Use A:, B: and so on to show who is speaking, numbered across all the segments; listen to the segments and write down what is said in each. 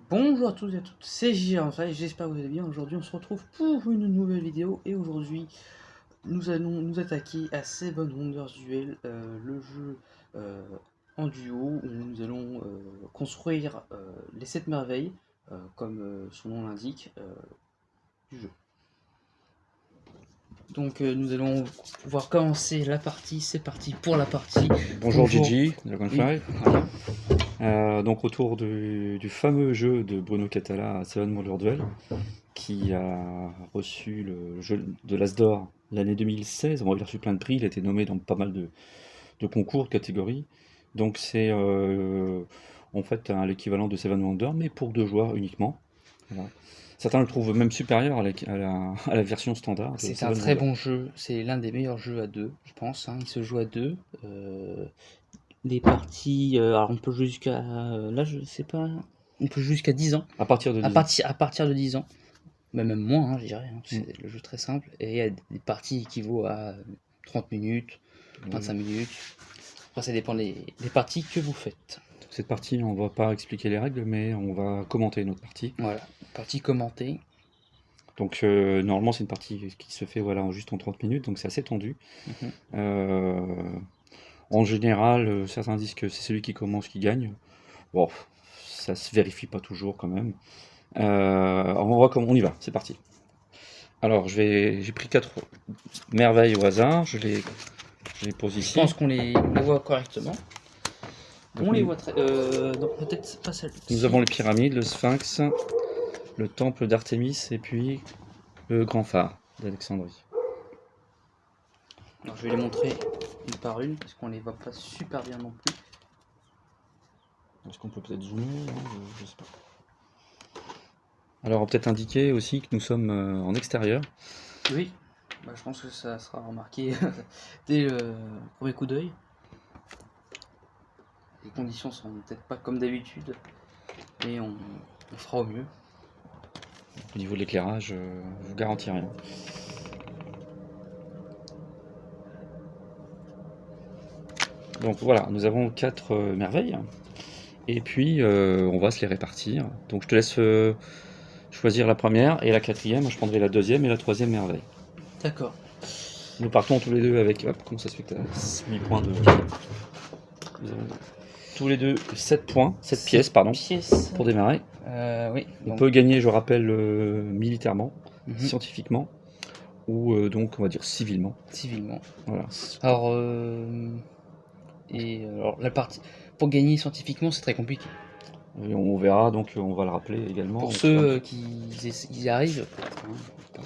A: Bonjour à tous et à toutes, c'est J.R. J'espère que vous allez bien. Aujourd'hui on se retrouve pour une nouvelle vidéo et aujourd'hui nous allons nous attaquer à Seven Wonders Duel, le jeu en duo où nous allons construire les 7 merveilles, comme son nom l'indique, du jeu. Donc nous allons pouvoir commencer la partie, c'est parti pour la partie.
B: Bonjour Gigi, Dragon
A: Oui,
B: Fly.
A: voilà.
B: Donc autour du fameux jeu de Bruno Catala, Seven Wonders Duel, qui a reçu le jeu de l'As d'Or l'année 2016. On a reçu plein de prix, il a été nommé dans pas mal de concours, de catégories. Donc c'est en fait l'équivalent de Seven Wonders, mais pour 2 joueurs uniquement. Voilà. Certains le trouvent même supérieur à la version standard de
A: C'est un
B: Seven
A: très
B: Wonders.
A: bon jeu, c'est l'un des meilleurs jeux à deux, je pense, hein. Il se joue à deux. Les parties, alors on peut jouer jusqu'à, là je sais pas, on peut jouer jusqu'à 10 ans.
B: À partir de 10 ans.
A: À partir de 10 ans, mais même moins, hein, je dirais, hein,
B: Mm.
A: c'est le jeu très simple. Et il y a des parties équivaut à 30 minutes, 25 minutes. Après, ça dépend des parties que vous faites.
B: Cette partie, on va pas expliquer les règles, mais on va commenter notre partie.
A: Voilà, partie commentée.
B: Donc normalement c'est une partie qui se fait voilà, juste en 30 minutes, donc c'est assez tendu.
A: Mhm.
B: En général, certains disent que c'est celui qui commence qui gagne. Bon, ça se vérifie pas toujours quand même. On voit comment on y va, c'est parti. Alors j'ai pris 4 merveilles au hasard, je les pose
A: Je
B: ici.
A: pense qu'on les voit correctement.
B: Donc,
A: On les voit très... non, peut-être pas celle-ci.
B: nous avons les pyramides, le sphinx, le temple d'Artémis et puis le grand phare d'Alexandrie.
A: Alors, je vais les montrer une par une, parce qu'on les voit pas super bien non plus.
B: Est-ce qu'on peut peut-être zoomer? Non, je sais pas. Alors, on va peut-être indiquer aussi que nous sommes en extérieur.
A: Oui, bah, je pense que ça sera remarqué dès le premier coup d'œil. Les conditions sont peut-être pas comme d'habitude, mais on fera au mieux.
B: Au niveau de l'éclairage, je vous garantis rien. Donc voilà, nous avons 4 merveilles. Et puis, on va se les répartir. Donc je te laisse choisir la première et la quatrième. Je prendrai la deuxième et la troisième merveille.
A: D'accord.
B: Nous partons tous les deux avec... Hop, comment ça se fait que tu as 8 points de... Nous avons tous les deux 7 points, 7 pièces, pardon,
A: Pièces.
B: pour démarrer.
A: Oui.
B: On peut gagner, je rappelle, militairement,
A: Mhm.
B: scientifiquement, ou donc on va dire civilement.
A: Civilement.
B: Voilà.
A: Alors, alors la partie pour gagner scientifiquement, c'est très compliqué.
B: Et on verra, donc on va le rappeler également.
A: Pour ceux qui y arrivent, hein,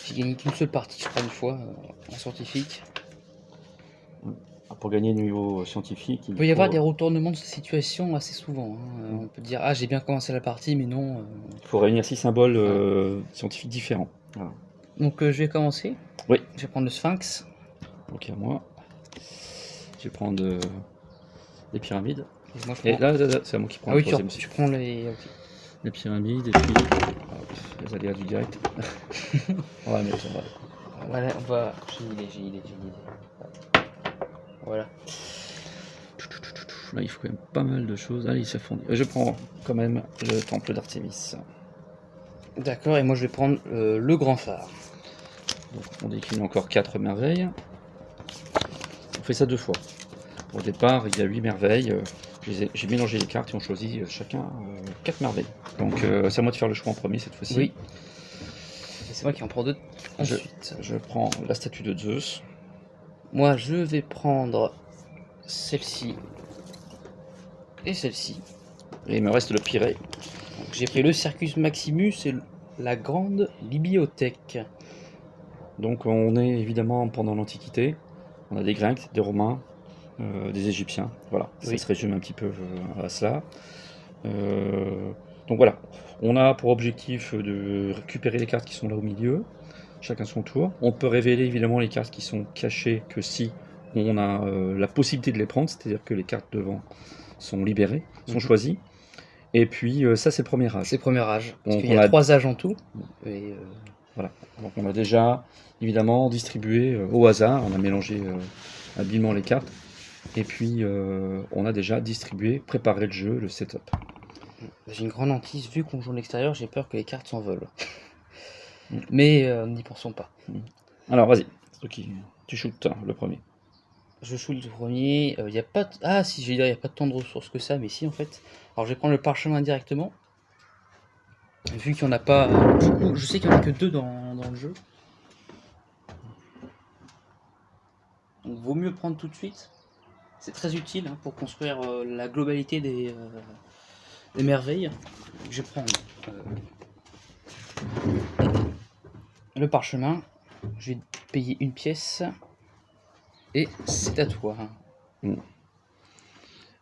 A: j'ai gagné qu'une seule partie, je crois, une fois en scientifique.
B: Pour gagner niveau scientifique,
A: Il peut y avoir des retournements de situation assez souvent, hein. On peut dire ah j'ai bien commencé la partie, mais non.
B: Il faut réunir 6 symboles scientifiques différents. Voilà.
A: Donc je vais commencer.
B: Oui.
A: Je vais prendre le sphinx.
B: Ok, à moi. Je vais prendre les pyramides.
A: Et, moi, je
B: Et
A: prends...
B: là, c'est à moi qui prends
A: Ah
B: le
A: oui,
B: troisième.
A: tu prends les... Okay.
B: Les pyramides et puis les aléas du direct. On va mettre,
A: Voilà, on va... J'ai une idée. Voilà.
B: Là, il faut quand même pas mal de choses. Allez, ça fondit. Je prends quand même le temple d'Artémis.
A: D'accord, et moi je vais prendre le grand phare.
B: Donc, on décline encore 4 merveilles. On fait ça 2 fois. Au départ, il y a 8 merveilles. J'ai mélangé les cartes et on choisit chacun 4 merveilles. Donc, c'est à moi de faire le choix en premier cette fois-ci.
A: Oui. C'est moi qui en prends 2 ensuite.
B: Je prends la statue de Zeus.
A: Moi, je vais prendre celle-ci et celle-ci.
B: Et il me reste le Pirée.
A: J'ai pris le Circus Maximus et la grande bibliothèque.
B: Donc on est évidemment pendant l'Antiquité. On a des Grecs, des Romains, des Égyptiens. Voilà, ça se résume un petit peu à cela. Donc voilà, on a pour objectif de récupérer les cartes qui sont là au milieu, chacun son tour. On peut révéler évidemment les cartes qui sont cachées que si on a la possibilité de les prendre, c'est-à-dire que les cartes devant sont libérées, sont choisies. Et puis ça c'est le premier âge.
A: C'est le premier âge, parce
B: Donc,
A: qu'il y a 3 âges en tout. Et
B: voilà, donc on a déjà évidemment distribué au hasard, on a mélangé habilement les cartes. Et puis on a déjà distribué, préparé le jeu, le setup.
A: J'ai une grande hantise, vu qu'on joue en extérieur, j'ai peur que les cartes s'envolent. Mais n'y pensons pas.
B: Alors vas-y, c'est toi qui... tu shootes le premier.
A: Je shoot le premier, y a pas de... Ah si, je vais dire, il n'y a pas tant de ressources que ça, mais si en fait. Alors je vais prendre le parchemin directement. Vu qu'il n'y en a pas beaucoup, je sais qu'il n'y en a que 2 dans le jeu. Donc vaut mieux prendre tout de suite. C'est très utile pour construire la globalité des merveilles. Je vais prendre le parchemin. Je vais payer une pièce. Et c'est à toi.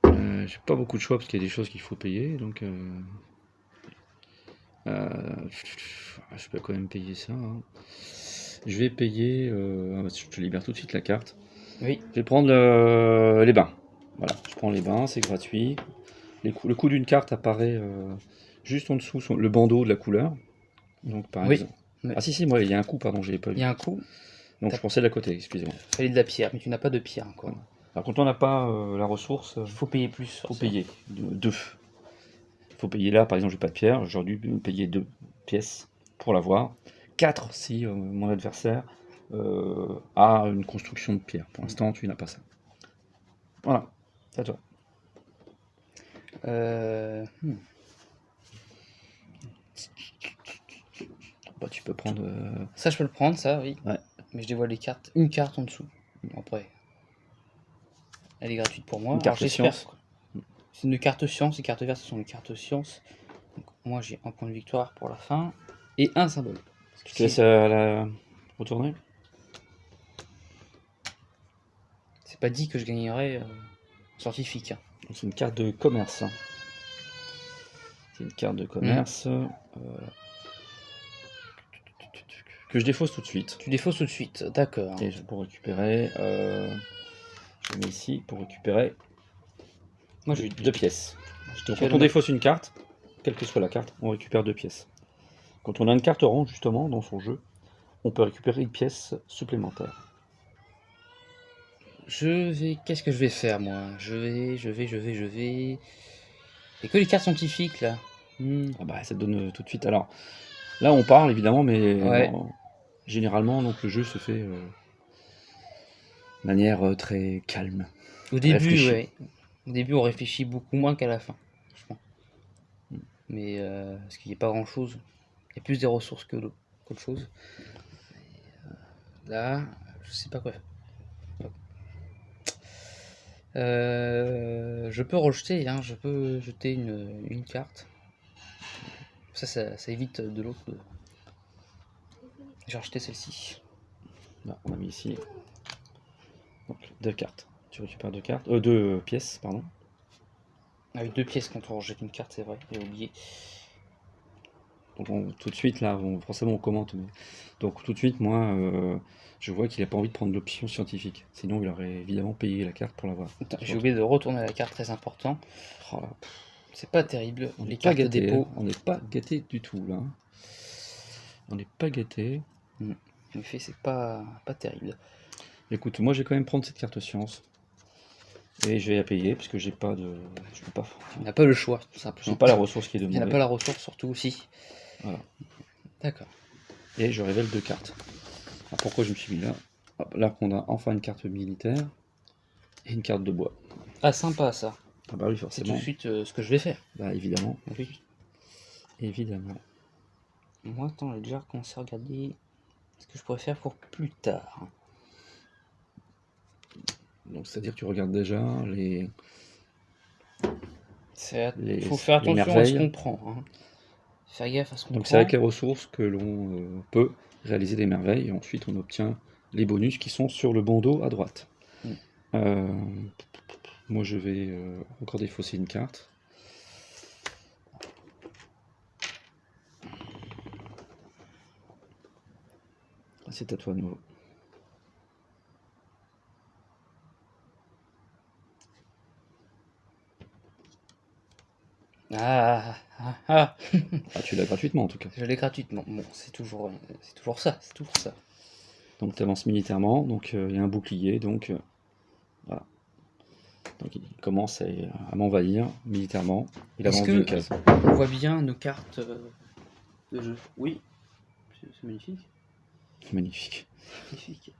B: J'ai pas beaucoup de choix parce qu'il y a des choses qu'il faut payer, donc je peux quand même payer ça. Hein. Je vais payer. Je te libère tout de suite la carte.
A: Oui.
B: Je vais prendre les bains. Voilà, je prends les bains, c'est gratuit. Le coût d'une carte apparaît juste en dessous le bandeau de la couleur. Donc par exemple. Ah si, moi il y a un coup, pardon, je l'ai pas vu.
A: Il y a un coup.
B: Donc je pensais de la côté, excusez-moi.
A: Il fallait de la pierre, mais tu n'as pas de pierre encore.
B: Voilà. Alors quand on n'a pas la ressource,
A: il faut payer plus.
B: Il faut payer 2. Il faut payer là, par exemple, j'ai pas de pierre, j'aurais dû payer 2 pièces pour l'avoir. 4 si mon adversaire a une construction de pierre. Pour l'instant, tu n'as pas ça. Voilà, c'est à toi. Bah, tu peux prendre.
A: Ça, je peux le prendre, ça, oui.
B: Ouais.
A: Mais je dévoile les cartes. Une carte en dessous. Après, elle est gratuite pour moi.
B: Une carte science.
A: C'est une carte science. Les cartes vertes, ce sont les cartes science. Donc, moi, j'ai un point de victoire pour la fin. Et un symbole.
B: Tu te laisses la retourner.
A: C'est pas dit que je gagnerais scientifique. Hein.
B: C'est une carte de commerce. C'est une carte de commerce. Que je défausse tout de suite.
A: Tu défausses tout de suite, d'accord.
B: Et pour récupérer, je mets ici pour récupérer. Moi j'ai 2 pièces. Donc quand on défausse une carte, quelle que soit la carte, on récupère 2 pièces. Quand on a une carte orange justement dans son jeu, on peut récupérer une pièce supplémentaire.
A: Qu'est-ce que je vais faire moi? Je vais. Et que les cartes scientifiques là.
B: Ah bah ça te donne tout de suite. Alors là on parle évidemment, mais
A: ouais.
B: Généralement donc le jeu se fait de manière très calme.
A: Au début, ouais. Au début on réfléchit beaucoup moins qu'à la fin, franchement. Mais parce qu'il n'y a pas grand chose. Il y a plus des ressources qu'autre chose. Là, je sais pas quoi faire. Je peux rejeter, hein, je peux jeter une carte. Ça évite de l'autre. J'ai rejeté celle-ci.
B: Là, on a mis ici. Donc 2 cartes. Tu récupères 2 cartes. 2 pièces, pardon.
A: Avec 2 pièces quand on rejette une carte, c'est vrai, j'ai oublié.
B: Donc tout de suite là, forcément on commente, mais donc tout de suite moi je vois qu'il n'a pas envie de prendre l'option scientifique, sinon il aurait évidemment payé la carte pour l'avoir.
A: J'ai oublié de retourner la carte, très important.
B: Oh là,
A: c'est pas terrible,
B: on
A: les
B: cartes
A: gâté, dépôt.
B: On n'est pas gâté du tout là. On n'est pas gâté.
A: En effet, c'est pas terrible.
B: Écoute, moi je vais quand même prendre cette carte science. Et je vais la payer parce que j'ai pas de. Je peux pas.
A: On n'a pas le choix, tout simplement.
B: J'ai pas la ressource qui est demandée.
A: Il n'y a pas la ressource surtout aussi.
B: Voilà.
A: D'accord.
B: Et je révèle 2 cartes. Alors pourquoi je me suis mis là? Là on a enfin une carte militaire et une carte de bois.
A: Ah sympa ça.
B: Ah bah oui forcément.
A: C'est tout de suite ce que je vais faire.
B: Bah évidemment.
A: Oui.
B: Évidemment.
A: Moi attends, j'ai déjà commencé à regarder ce que je pourrais faire pour plus tard.
B: Donc c'est-à-dire que tu regardes déjà les...
A: Il faut faire attention à ce qu'on prend. Hein. Faire gaffe à ce qu'on prend.
B: Donc c'est avec les ressources que l'on peut réaliser des merveilles et ensuite on obtient les bonus qui sont sur le bandeau à droite. Moi je vais encore défausser une carte. C'est à toi de nouveau.
A: Ah,
B: tu l'as gratuitement en tout cas.
A: Je l'ai gratuitement. Bon, c'est toujours ça, c'est toujours ça.
B: Donc tu avances militairement, donc il y a un bouclier, donc voilà. Donc il commence à m'envahir militairement. Il
A: Est-ce
B: avance
A: que
B: d'une case.
A: on voit bien nos cartes de jeu? Oui, c'est magnifique.
B: Magnifique.
A: Magnifique.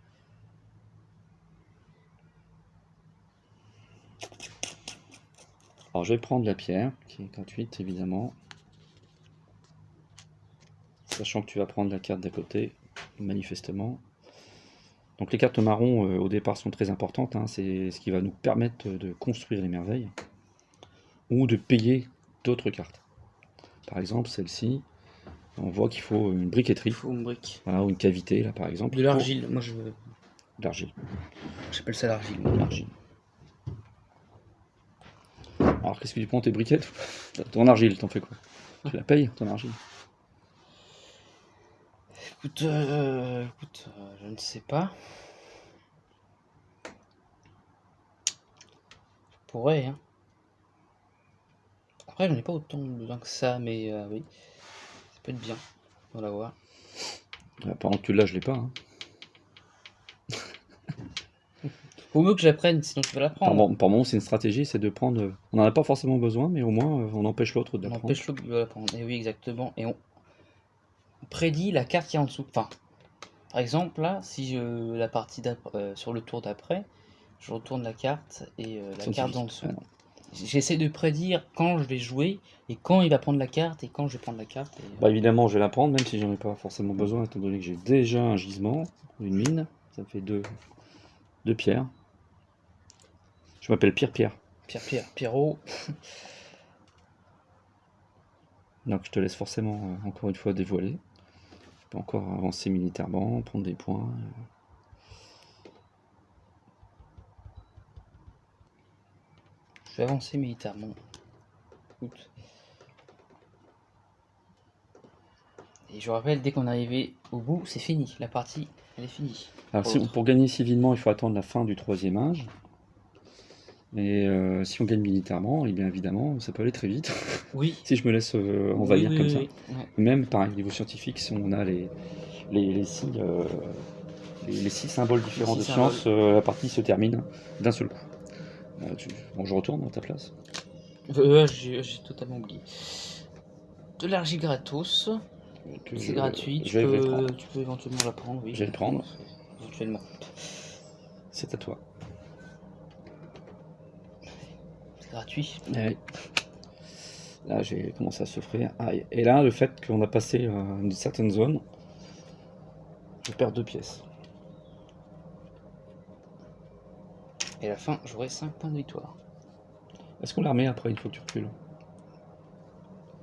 B: Alors je vais prendre la pierre, qui est gratuite évidemment. Sachant que tu vas prendre la carte d'à côté, manifestement. Donc les cartes marron au départ sont très importantes, hein. C'est ce qui va nous permettre de construire les merveilles. Ou de payer d'autres cartes. Par exemple celle-ci, on voit qu'il faut une briqueterie.
A: Il faut une brique.
B: Voilà, ou une cavité là par exemple.
A: De l'argile, moi je veux.
B: De l'argile.
A: J'appelle ça l'argile.
B: L'argile. Alors qu'est-ce que tu prends tes briquettes? Ton argile, t'en fais quoi? Tu la payes, ton argile?
A: Écoute, je ne sais pas. Je pourrais, hein. Après, j'en ai pas autant besoin que ça, mais oui, ça peut être bien d'en l'avoir.
B: Pendant que tu l'as, je l'ai pas. Hein.
A: Faut mieux que j'apprenne, sinon tu vas l'apprendre.
B: Par moment, c'est une stratégie, c'est de prendre. On n'en a pas forcément besoin, mais au moins, on empêche l'autre de
A: On
B: l'apprendre.
A: empêche l'autre de l'apprendre. Et oui, exactement. Et on prédit la carte qui est en dessous. Enfin, par exemple, là, si je la partie sur le tour d'après, je retourne la carte et la carte en dessous. J'essaie de prédire quand je vais jouer et quand il va prendre la carte et quand je vais prendre la carte. Et...
B: Bah évidemment, je vais la prendre, même si j'en ai pas forcément besoin, étant donné que j'ai déjà un gisement, une mine. Ça me fait deux pierres. Je m'appelle Pierre.
A: Pierrot.
B: Donc je te laisse forcément, encore une fois, dévoiler. Je peux encore avancer militairement, prendre des points.
A: Je vais avancer militairement. Écoute. Et je rappelle, dès qu'on est arrivé au bout, c'est fini. La partie, elle est finie.
B: Alors pour gagner civilement, il faut attendre la fin du 3e âge. Et si on gagne militairement, et bien évidemment, ça peut aller très vite.
A: Oui.
B: Si je me laisse envahir comme ça.
A: Ouais.
B: Même pareil, niveau scientifique, si on a les 6 symboles différents de science, la partie se termine d'un seul coup. Bon, je retourne à ta place.
A: J'ai totalement oublié. De l'argile gratos. C'est gratuit. Tu peux éventuellement la prendre. Oui,
B: je vais le prendre.
A: Éventuellement.
B: C'est à toi.
A: C'est gratuit.
B: Ouais. Là, j'ai commencé à souffrir. Ah, et là, le fait qu'on a passé une certaine zone, je perds 2 pièces.
A: Et à la fin, j'aurai 5 points de victoire.
B: Est-ce qu'on l'a remet après, une fois que tu recules?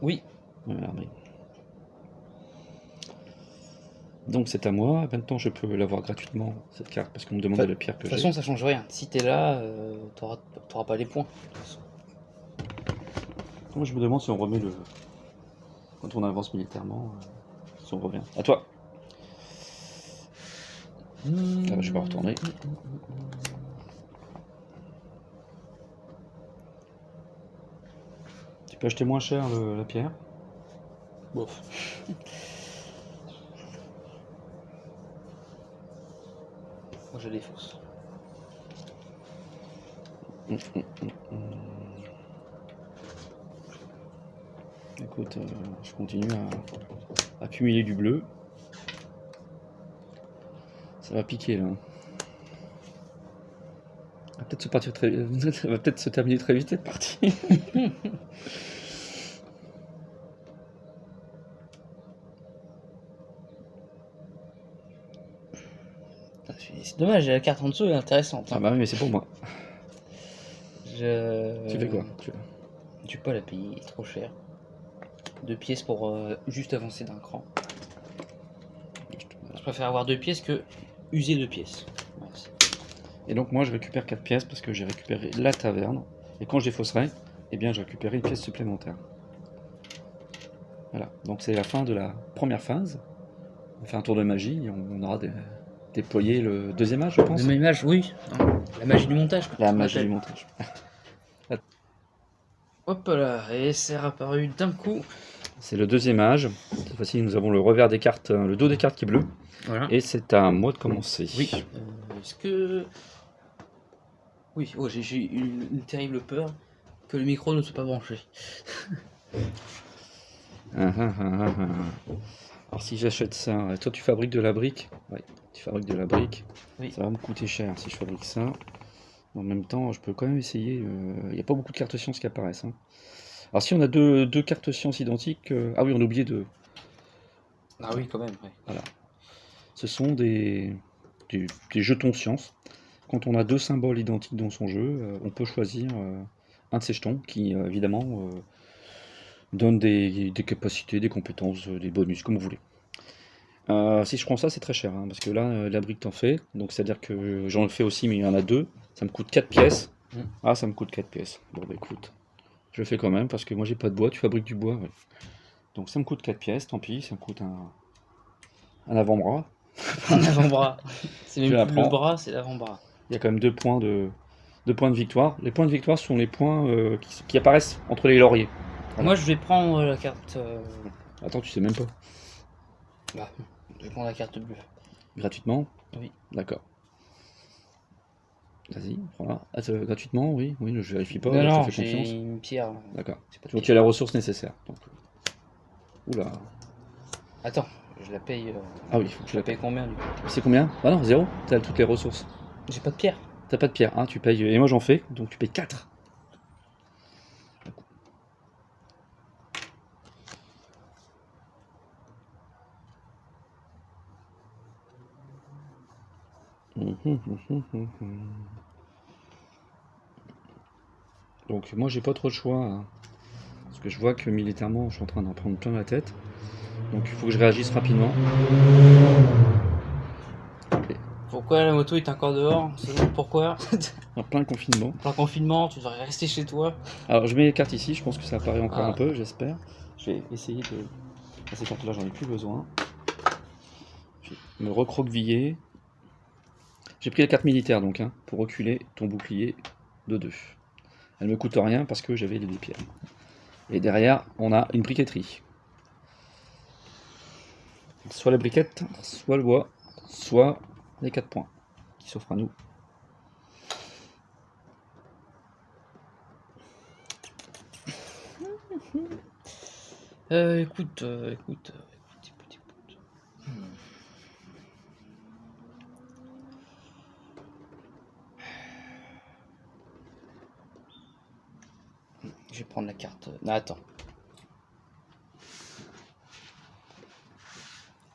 A: Oui.
B: On l'a remis. Donc c'est à moi. Maintenant, je peux l'avoir gratuitement, cette carte, parce qu'on me demandait la pierre que j'ai.
A: De toute façon, ça change rien. Si t'es là, t'auras pas les points.
B: Moi, je me demande si on remet le... Quand on avance militairement, si on revient. À toi. Ah bah, je vais pas retourner. Tu peux acheter moins cher la pierre.
A: Bof. Moi, je défausse.
B: Écoute, je continue à accumuler du bleu. Ça va piquer là. Ça va peut-être se terminer très vite cette partie.
A: C'est dommage, la carte en dessous est intéressante.
B: Hein. Ah bah oui, mais c'est pour moi.
A: Tu
B: fais quoi?
A: Tu peux pas la payer, il est trop cher. 2 pièces pour juste avancer d'un cran. Je préfère avoir 2 pièces que user 2 pièces. Merci.
B: Et donc moi je récupère 4 pièces parce que j'ai récupéré la taverne. Et quand je défausserai, eh bien je récupérerai une pièce supplémentaire. Voilà, donc c'est la fin de la première phase. On fait un tour de magie et on aura déployé le 2e âge, je pense.
A: Le deuxième âge, oui. La magie du montage.
B: La magie du montage.
A: Hop là, et c'est apparu d'un coup.
B: C'est le 2e âge. Cette fois-ci, nous avons le revers des cartes, le dos des cartes qui est bleu.
A: Voilà.
B: Et c'est à moi de commencer.
A: Oui. Est-ce que Oui, oh, j'ai eu une terrible peur que le micro ne soit pas branché.
B: Ah, ah, ah, ah, ah. Alors si j'achète ça, toi tu fabriques de la brique? Ouais, tu fabriques de la brique.
A: Oui.
B: Ça va me coûter cher si je fabrique ça. En même temps, je peux quand même essayer. Il n'y a pas beaucoup de cartes science qui apparaissent, hein. Alors si on a deux cartes science identiques, ah oui, on a oublié de.
A: Ah oui, quand même, ouais.
B: Voilà. Ce sont des jetons science. Quand on a deux symboles identiques dans son jeu, on peut choisir un de ces jetons qui, évidemment, donne des capacités, des compétences, des bonus, comme vous voulez. Si je prends ça, c'est très cher, hein, parce que là, la brique t'en fait. Donc c'est-à-dire que j'en fais aussi, mais il y en a deux. Ça me coûte 4 pièces.
A: Mm.
B: Ah, ça me coûte 4 pièces. Bon, bah écoute, je le fais quand même, parce que moi j'ai pas de bois, tu fabriques du bois. Ouais. Donc ça me coûte 4 pièces, tant pis, ça me coûte un avant-bras.
A: Un avant-bras. C'est
B: Je
A: même
B: la
A: plus le
B: prends.
A: bras, c'est l'avant-bras.
B: Il y a quand même 2 points de victoire. Les points de victoire sont les points qui apparaissent entre les lauriers. Voilà.
A: Moi, je vais prendre la carte.
B: Attends, tu sais même pas.
A: Bah, je vais prendre la carte bleue.
B: Gratuitement?
A: Oui.
B: D'accord. Vas-y, prends-la. Ah, gratuitement, oui, oui, je vérifie pas,
A: Non,
B: je te
A: non,
B: fais
A: j'ai
B: confiance.
A: une pierre.
B: D'accord.
A: C'est pas de
B: Donc tu
A: pierre.
B: as la ressource nécessaire. Donc. Oula.
A: Attends, je la paye.
B: Ah oui, il faut que
A: Je
B: tu
A: la
B: la
A: paye
B: payes.
A: combien du coup?
B: C'est combien? Ah non, 0. T'as toutes les ressources.
A: J'ai pas de pierre.
B: T'as pas de pierre, hein, tu payes. Et moi j'en fais, donc tu payes 4. Donc moi j'ai pas trop de choix, hein, parce que je vois que militairement je suis en train d'en prendre plein la tête. Donc il faut que je réagisse rapidement.
A: Pourquoi la moto est encore dehors? Pourquoi?
B: En plein confinement.
A: Plein confinement, tu devrais rester chez toi.
B: Alors je mets les cartes ici, je pense que ça apparaît encore un
A: Ah.
B: peu, j'espère. Je vais essayer de... Ah, ces cartes là j'en ai plus besoin. Je vais me recroqueviller. J'ai pris la carte militaire donc, hein, pour reculer ton bouclier de 2. Elle me coûte rien parce que j'avais les 2 pierres. Et derrière on a une briqueterie. Soit la briquette, soit le bois, soit les 4 points qui s'offrent à nous.
A: Écoute. Je vais prendre la carte. Non, attends.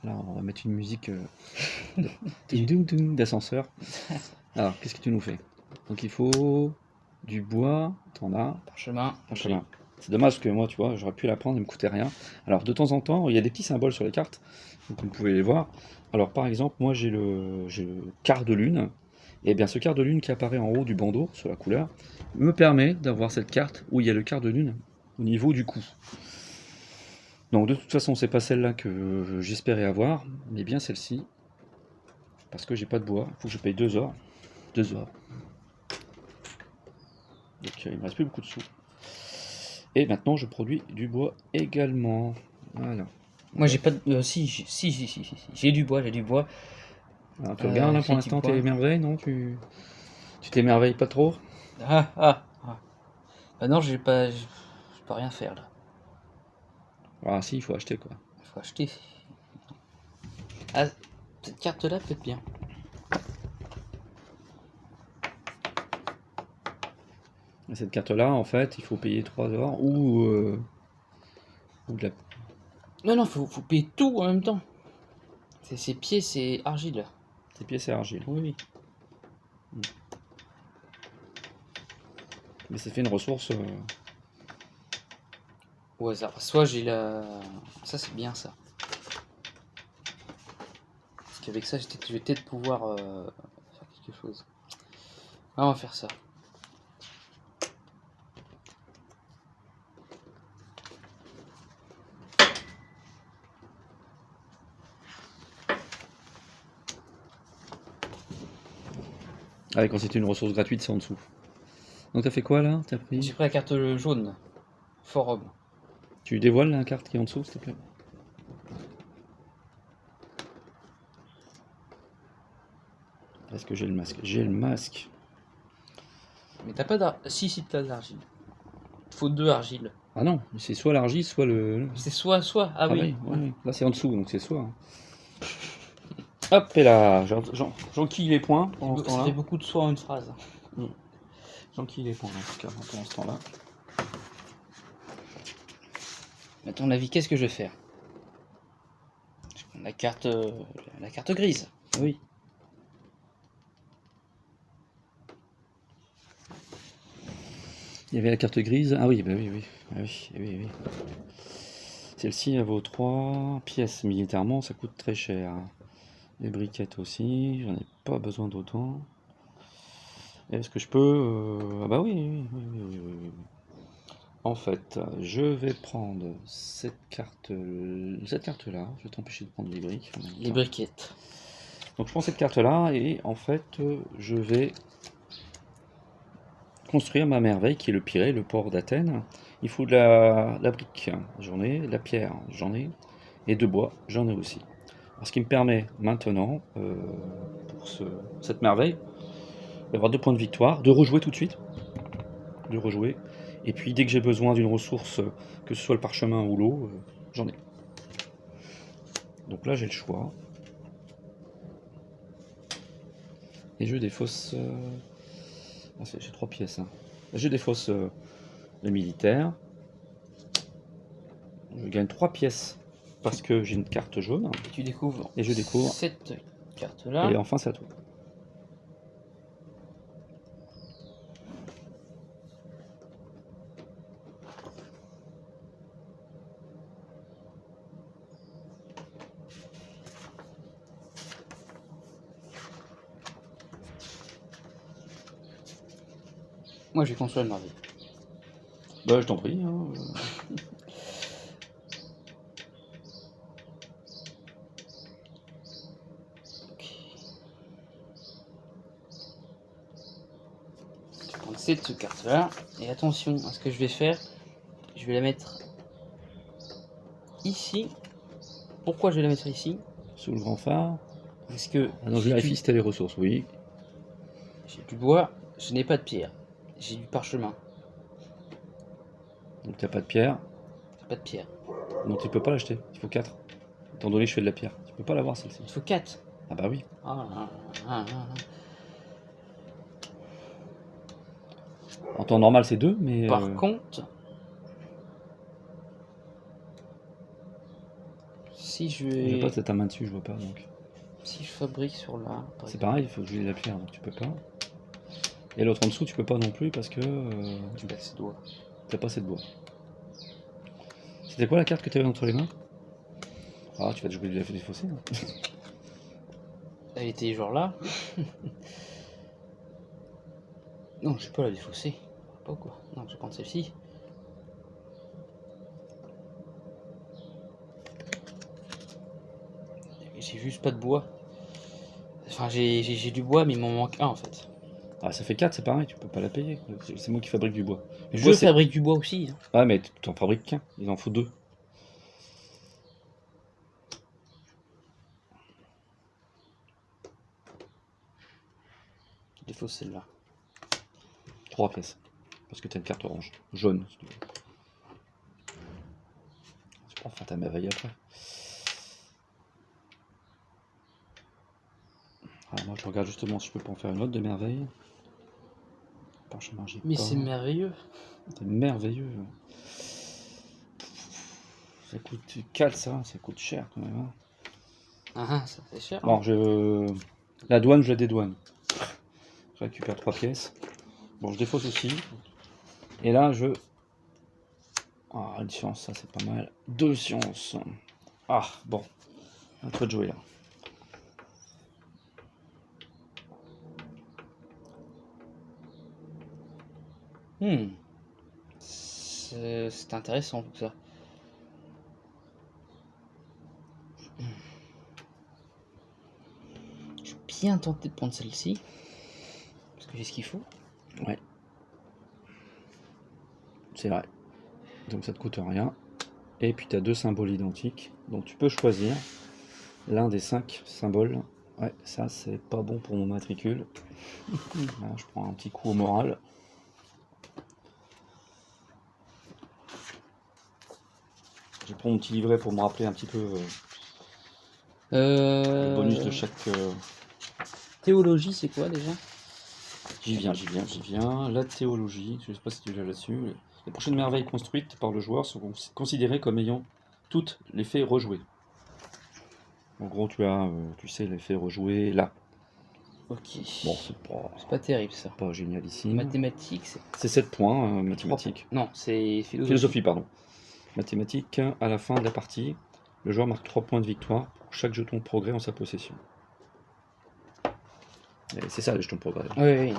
B: Là on va mettre une musique d'ascenseur. Alors qu'est-ce que tu nous fais? Donc il faut du bois, t'en as.
A: Parchemin.
B: Parchemin. C'est dommage parce que moi, tu vois, j'aurais pu la prendre, elle me coûtait rien. Alors de temps en temps, il y a des petits symboles sur les cartes, donc vous pouvez les voir. Alors par exemple, moi j'ai le quart de lune, et bien ce quart de lune qui apparaît en haut du bandeau, sur la couleur, me permet d'avoir cette carte où il y a le quart de lune au niveau du cou. Donc de toute façon, c'est pas celle-là que j'espérais avoir, mais bien celle-ci, parce que j'ai pas de bois, il faut que je paye 2 ors. 2 ors. Donc il me reste plus beaucoup de sous. Et maintenant, je produis du bois également. Voilà.
A: Moi, j'ai pas de. Si, j'ai du bois,
B: Alors, tu regardes là pour
A: j'ai
B: l'instant,
A: du bois.
B: t'es émerveillé, non? Tu t'émerveilles pas trop?
A: Ah. Bah non, je peux rien faire là.
B: Ah si, il faut acheter quoi.
A: Il faut acheter. Ah, cette carte là peut être bien.
B: Et cette carte-là, en fait, il faut payer 3 ors ou de la...
A: Non, faut payer tout en même temps. Ces pieds, c'est argile.
B: Tes pièces et argile.
A: Oui.
B: Mais ça fait une ressource.
A: Au hasard. Soit j'ai la. Ça, c'est bien ça. Parce qu'avec ça, je vais peut-être pouvoir faire quelque chose. Ah, on va faire ça.
B: Ah, et quand c'est une ressource gratuite, c'est en dessous. Donc t'as fait quoi là? T'as pris...
A: J'ai pris la carte jaune. Forum.
B: Tu dévoiles la carte qui est en dessous, s'il te plaît? Est-ce que j'ai le masque? J'ai le masque.
A: Mais t'as pas d'argile. Si, t'as de l'argile. Faut 2 argiles.
B: Ah non, c'est soit l'argile, soit le...
A: C'est soit. Ah,
B: Ah
A: oui.
B: oui, oui, oui. Là c'est en dessous, donc c'est soit. Hein. Hop, et là, j'enquille les points pendant ce
A: Ça
B: temps-là.
A: fait beaucoup de soi en une phrase.
B: J'enquille les points, en tout cas, pendant ce temps-là.
A: À ton avis, qu'est-ce que je vais faire? Je prends la carte grise.
B: Oui. Il y avait la carte grise. Ah oui, bah oui, oui. Ah oui, oui, oui. Celle-ci, elle vaut 3 pièces militairement, ça coûte très cher. Les briquettes aussi, j'en ai pas besoin d'autant. Est-ce que je peux... Ah bah oui, oui, oui, oui, oui, oui. En fait, je vais prendre cette carte-là. Je vais t'empêcher de prendre les briques.
A: Les briquettes.
B: Donc je prends cette carte-là et en fait, je vais construire ma merveille qui est le Pirée, le port d'Athènes. Il faut de la brique, j'en ai, de la pierre, j'en ai, et de bois, j'en ai aussi. Alors, ce qui me permet maintenant, pour cette merveille, d'avoir 2 points de victoire, de rejouer tout de suite, de rejouer, et puis dès que j'ai besoin d'une ressource, que ce soit le parchemin ou l'eau, j'en ai. Donc là j'ai le choix. Et je défausse... Ah, j'ai 3 pièces. Hein. Je défausse le militaire. Je gagne 3 pièces parce que j'ai une carte jaune.
A: Et tu découvres.
B: Et je découvre
A: cette carte-là.
B: Et enfin c'est à toi.
A: Moi, je vais construire le merveille.
B: Bah, je t'en prie. Hein.
A: Je vais prendre cette carte-là. Et attention à ce que je vais faire. Je vais la mettre ici. Pourquoi je vais la mettre ici?
B: Sous le grand phare.
A: Parce que
B: Ah non, je vérifie si t'as les ressources, oui.
A: j'ai du bois, je n'ai pas de pierre. J'ai du parchemin.
B: Donc t'as pas de pierre.
A: J'ai pas de pierre.
B: Non, tu peux pas l'acheter. Il faut 4. Étant donné que je fais de la pierre. Tu peux pas l'avoir celle-ci.
A: Il faut 4.
B: Ah bah oui. En temps normal c'est 2, mais...
A: Par contre, si je vais...
B: J'ai pas ta main dessus, je vois pas donc.
A: Si je fabrique sur là...
B: C'est pareil, il faut que je la pierre, donc tu peux pas. Et l'autre en dessous, tu peux pas non plus parce que...
A: Tu passes ses doigts.
B: T'as pas assez de bois. C'était quoi la carte que tu avais entre les mains? Ah, tu vas te jouer de la défausser. Hein.
A: Elle était genre là. Non, je peux la défausser. Pas quoi. Non, je vais prendre celle-ci. J'ai juste pas de bois. Enfin, j'ai du bois, mais il m'en manque un en fait.
B: Ah, ça fait 4, c'est pareil, tu peux pas la payer. C'est moi qui fabrique du bois. Mais
A: Je fabrique du bois aussi. Hein.
B: Ah, mais tu en fabriques qu'un, il en faut 2.
A: Je défausse celle-là.
B: 3 pièces. Parce que t'as une carte orange. Jaune, si tu veux. Tu pourras faire ta merveille après. Ah, moi je regarde justement si je peux pas en faire une autre de merveille.
A: Mais c'est merveilleux.
B: C'est merveilleux. Ça coûte 4 ça coûte cher quand même. Hein.
A: Ah, ça fait cher.
B: Bon, la douane, je la dédouane. Je récupère 3 pièces. Bon, je défausse aussi. Et là, Ah, une science, ça c'est pas mal. 2 sciences. Ah, bon. À toi de jouer là.
A: C'est intéressant tout ça. Je vais bien tenter de prendre celle-ci. Parce que j'ai ce qu'il faut.
B: Ouais. C'est vrai. Donc ça te coûte rien. Et puis tu as 2 symboles identiques. Donc tu peux choisir l'un des 5 symboles. Ouais, ça c'est pas bon pour mon matricule. Là, je prends un petit coup au moral. Je prends mon petit livret pour me rappeler un petit peu le bonus de chaque...
A: Théologie, c'est quoi déjà?
B: J'y viens. La théologie, je ne sais pas si tu l'as là-dessus. Les prochaines merveilles construites par le joueur sont considérées comme ayant toutes les faits rejoués. En gros, tu as, tu sais, les faits rejoués là.
A: Ok.
B: Bon,
A: c'est pas terrible ça.
B: pas génial ici.
A: Mathématiques,
B: c'est 7 points, mathématiques.
A: Non, c'est
B: Philosophie, pardon. Mathématiques, à la fin de la partie, le joueur marque 3 points de victoire pour chaque jeton de progrès en sa possession. Et c'est ça les jetons de progrès.
A: Oui.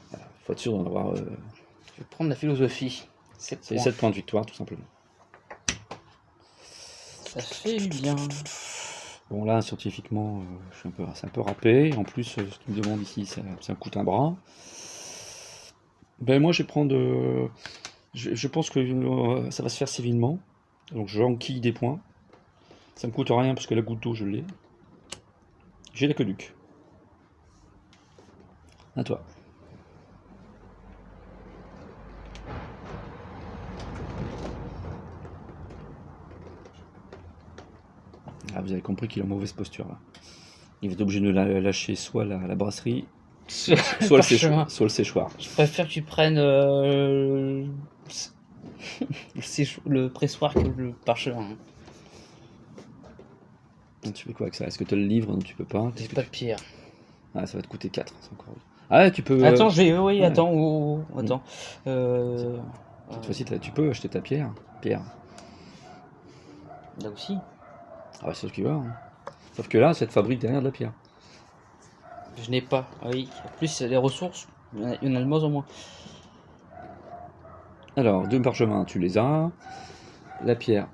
B: Voilà, faut être sûr d'en avoir.
A: Je vais prendre la philosophie.
B: C'est 7 points de victoire, tout simplement.
A: Ça fait du bien.
B: Bon, là, scientifiquement, c'est un peu râpé. En plus, ce qu'il me demande ici, ça me coûte un bras. Ben, moi, je vais prendre. Je pense que ça va se faire civilement. Donc, je enquille des points. Ça me coûte rien parce que la goutte d'eau, je l'ai. J'ai l'aqueduc. À toi. Ah, vous avez compris qu'il est en mauvaise posture là. Il va être obligé de lâcher soit la brasserie, soit le séchoir.
A: Je préfère que tu prennes le pressoir que le parchemin.
B: Tu fais quoi avec ça? Est-ce que tu as le livre? Non, tu peux pas.
A: J'ai pas de pierre.
B: Ah, ça va te coûter 4. C'est encore... Ah ouais, tu peux...
A: Attends, oui,
B: ouais.
A: Attends.
B: Cette fois-ci, tu peux acheter ta pierre.
A: Là aussi.
B: Ah bah, c'est ce qu'il va. Hein. Sauf que là, ça te fabrique derrière de la pierre.
A: Je n'ai pas. Ah oui. En plus, les ressources, il y en a de moins en moins.
B: Alors, 2 parchemins, tu les as. La pierre,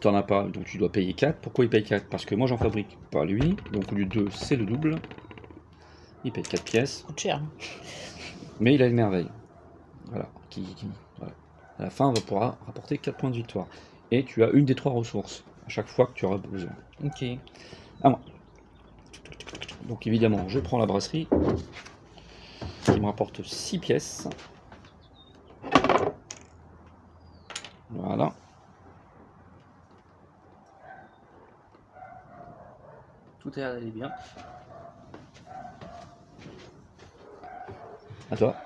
B: t'en as pas, donc tu dois payer 4. Pourquoi il paye 4? Parce que moi, j'en fabrique pas lui. Donc, au lieu de 2, c'est le double. Il paye 4 pièces.
A: Ça coûte cher. Hein.
B: Mais il a une merveille. Voilà. Voilà. À la fin, on va pouvoir rapporter 4 points de victoire. Et tu as une des 3 ressources à chaque fois que tu auras besoin.
A: Ok.
B: À moi. Donc évidemment, je prends la brasserie qui me rapporte 6 pièces. Voilà.
A: Tout est allé bien.
B: À toi.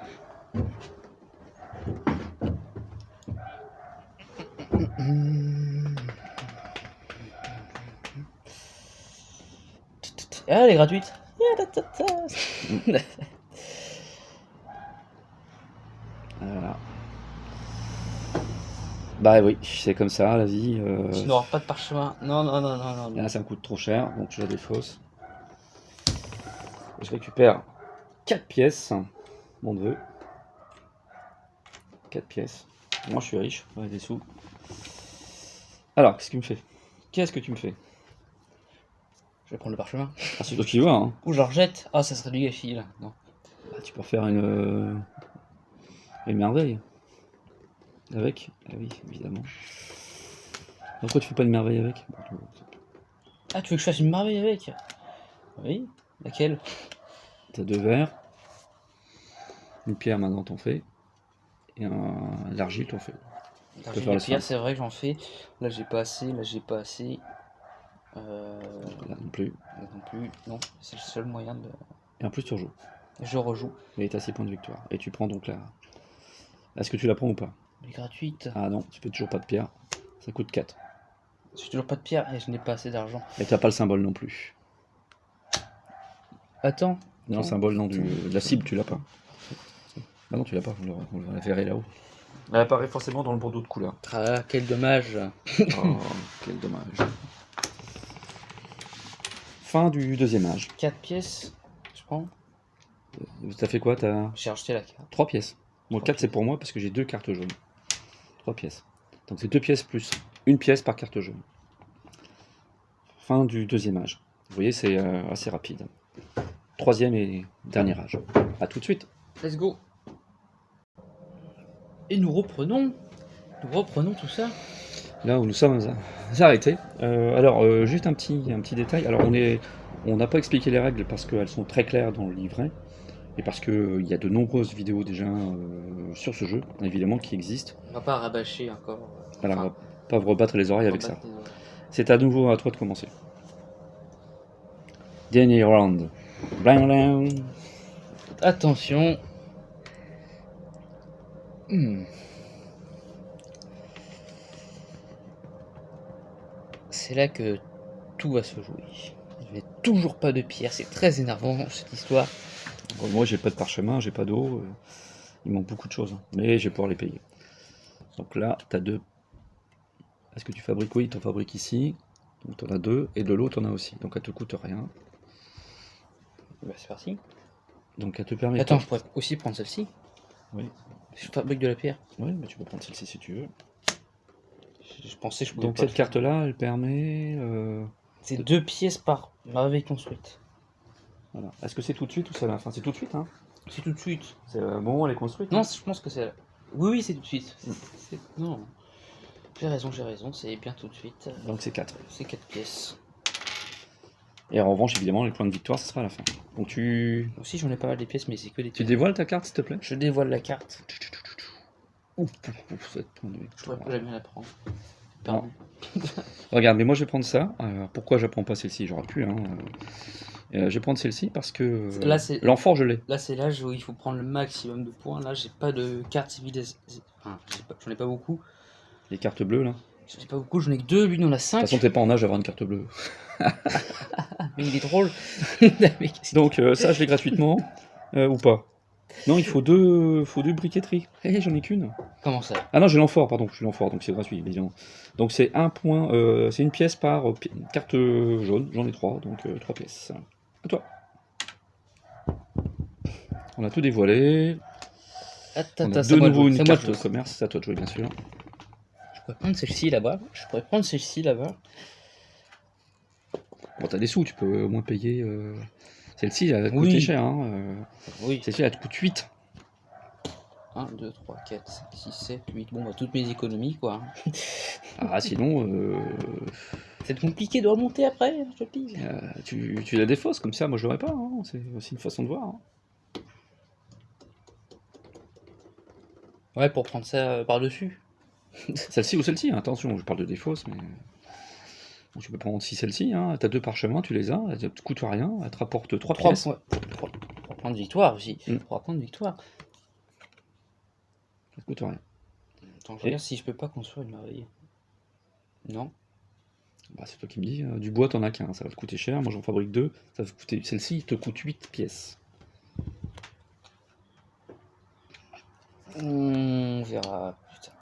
A: Ah, elle est gratuite.
B: Voilà. Bah oui, c'est comme ça la vie.
A: Tu n'auras pas de parchemin. Non.
B: Là, ça me coûte trop cher, donc je la défausse. Je récupère 4 pièces. Mon neveu. 4 pièces. Moi, je suis riche, ouais, des sous. Alors, qu'est-ce que tu me fais?
A: Je vais prendre le parchemin.
B: Ah, c'est toi qui vas, hein.
A: Ou je le rejette. Ah, ça serait du gâchis là. Non.
B: Bah, tu peux faire une merveille. Avec? Ah oui, évidemment. Pourquoi tu fais pas une merveille avec?
A: Ah, tu veux que je fasse une merveille avec? Oui. Laquelle?
B: T'as 2 verres. Une pierre maintenant t'en fais. Et l'argile t'en fais.
A: La pierre, c'est vrai que j'en fais. Là j'ai pas assez.
B: Là non plus.
A: Non, c'est le seul moyen de.
B: Et en plus tu rejoues.
A: Je rejoue.
B: Et t'as 6 points de victoire. Et tu prends donc là. Est-ce que tu la prends ou pas?
A: Elle est gratuite.
B: Ah non, tu fais toujours pas de pierre. Ça coûte 4.
A: J'ai toujours pas de pierre et je n'ai pas assez d'argent.
B: Et t'as pas le symbole non plus.
A: Attends.
B: Non, le symbole non, de la cible, tu l'as pas. Ah non, tu l'as pas, on la verrait là-haut. Elle apparaît forcément dans le bordeaux de couleur.
A: Ah, quel dommage.
B: Oh, quel dommage. Fin du deuxième âge.
A: 4 pièces, je prends.
B: T'as fait quoi?
A: J'ai acheté la carte.
B: 3 pièces. Moi, 4 c'est pour moi parce que j'ai 2 cartes jaunes. 3 pièces. Donc c'est 2 pièces plus 1 pièce par carte jaune. Fin du deuxième âge. Vous voyez, c'est assez rapide. Troisième et dernier âge. A tout de suite.
A: Let's go. Et nous reprenons tout ça.
B: Là où nous sommes arrêtés. Alors, juste un petit détail. Alors, on n'a pas expliqué les règles parce qu'elles sont très claires dans le livret. Et parce qu'il y a de nombreuses vidéos déjà sur ce jeu, évidemment, qui existent.
A: On va pas rabâcher encore.
B: Alors, on va Pas me rebattre les oreilles avec ça.
A: Rebattre les oreilles.
B: C'est à nouveau à toi de commencer. Dernier round. Blang, blang.
A: Attention. C'est là que tout va se jouer. Je n'ai toujours pas de pierre, c'est très énervant cette histoire.
B: Bon, moi j'ai pas de parchemin, j'ai pas d'eau. Il manque beaucoup de choses. Hein. Mais je vais pouvoir les payer. Donc là, tu as 2. Est-ce que tu fabriques? Oui, tu en fabriques ici. Donc tu en as 2. Et de l'eau, tu en as aussi. Donc elle te coûte rien.
A: Bah, c'est parti.
B: Donc elle te permet.
A: Attends, je pourrais aussi prendre celle-ci.
B: Oui.
A: Je fabrique de la pierre.
B: Oui, mais tu peux prendre celle-ci si tu veux.
A: Je pensais que je pouvais
B: Donc
A: pas
B: cette
A: le faire.
B: carte-là, elle permet.
A: C'est 2 pièces par merveille construite.
B: Voilà. Est-ce que c'est tout de suite ou c'est à la fin? C'est tout de suite, hein?
A: C'est tout de suite.
B: C'est bon, elle est construite.
A: Non,
B: hein
A: je pense que c'est... Oui, c'est tout de suite. Non. J'ai raison, c'est bien tout de suite.
B: Donc c'est 4.
A: C'est 4 pièces.
B: Et en revanche, évidemment, les points de victoire, ça sera à la fin. Donc tu
A: Aussi, j'en ai pas mal des pièces, mais c'est que des pièces.
B: dévoiles ta carte, s'il te plaît?
A: Je dévoile la carte.
B: Ouf, 7 points de
A: Je
B: victoire.
A: pourrais jamais la prendre.
B: Non. Regarde, mais moi je vais prendre ça. Alors, pourquoi je prends pas celle-ci? J'aurais pu. Hein. Je vais prendre celle-ci parce que
A: Là, c'est...
B: l'enfort, je l'ai.
A: Là, c'est l'âge où il faut prendre le maximum de points. Là, j'ai pas de carte civilisation. Enfin, j'en ai pas beaucoup.
B: Les cartes bleues, là.
A: J'en ai pas beaucoup, j'en ai que 2. Lui, il en a 5.
B: De toute façon, t'es pas en âge d'avoir une carte bleue.
A: Mais il est drôle.
B: Donc, ça, je l'ai gratuitement. Ou pas? Non, il faut deux briqueteries. J'en ai qu'une.
A: Comment ça?
B: Ah non, j'ai l'enfort, pardon. Je suis l'enfort, donc c'est gratuit, évidemment. Donc, c'est un point. C'est une pièce par carte jaune. J'en ai 3, donc 3 pièces. À toi. On a tout dévoilé.
A: Attends,
B: On a
A: c'est
B: de
A: moi de
B: nouveau
A: jouer,
B: une
A: c'est moi de
B: carte
A: jouer.
B: commerce. C'est à toi de jouer, bien sûr.
A: Je pourrais prendre celle-ci là-bas.
B: Bon, t'as des sous, tu peux au moins payer. Celle-ci, elle va te
A: Oui.
B: coûter cher. Hein.
A: Oui.
B: Celle-ci, elle te coûte 8.
A: 1, 2, 3, 4, 5, 6, 7, 8. Bon, bah, toutes mes économies, quoi.
B: Ah, sinon,
A: C'est compliqué de remonter après, je te le dis.
B: tu la défausses comme ça. Moi, je l'aurais pas. Hein. C'est aussi une façon de voir. Hein.
A: Ouais, pour prendre ça par-dessus.
B: Celle-ci ou celle-ci, hein. Attention, je parle de défausse, mais. Donc, tu peux prendre aussi celle-ci. Hein. T'as 2 parchemins, tu les as. Elle te coûte rien. Elle te rapporte 3 pièces.
A: Pour prendre victoire aussi. Pour prendre victoire.
B: Ça te coûte rien.
A: Attends, je regarde si je peux pas construire une merveille. Non.
B: Bah, c'est toi qui me dis. Du bois, t'en as qu'un. Ça va te coûter cher. Moi, j'en fabrique 2. Ça va te coûter. Celle-ci te coûte 8 pièces.
A: On verra. Putain.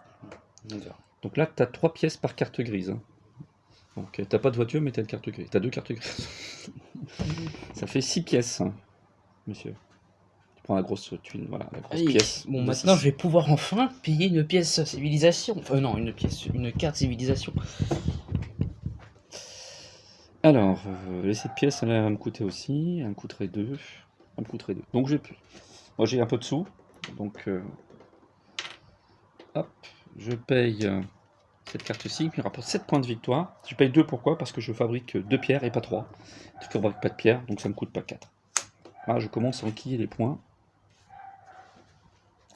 A: On verra.
B: Donc là, t'as 3 pièces par carte grise. Hein. Donc t'as pas de voiture, mais t'as une carte grise. T'as 2 cartes grises. Ça fait 6 pièces, hein, monsieur. Tu prends la grosse tuile, voilà, la grosse pièce.
A: Bon, maintenant, je vais pouvoir enfin payer une pièce civilisation. Enfin, non, une carte civilisation.
B: Alors, les 7 pièces, elle va me coûter aussi. Elle me coûterait 2. Elle me coûterait 2. Donc moi, j'ai un peu de sous. Donc, hop, je paye cette carte-ci, qui me rapporte 7 points de victoire. Je paye 2, pourquoi? Parce que je fabrique 2 pierres et pas 3. Tu ne fabriques pas de pierres, donc ça me coûte pas 4. Là, je commence à enquiller les points.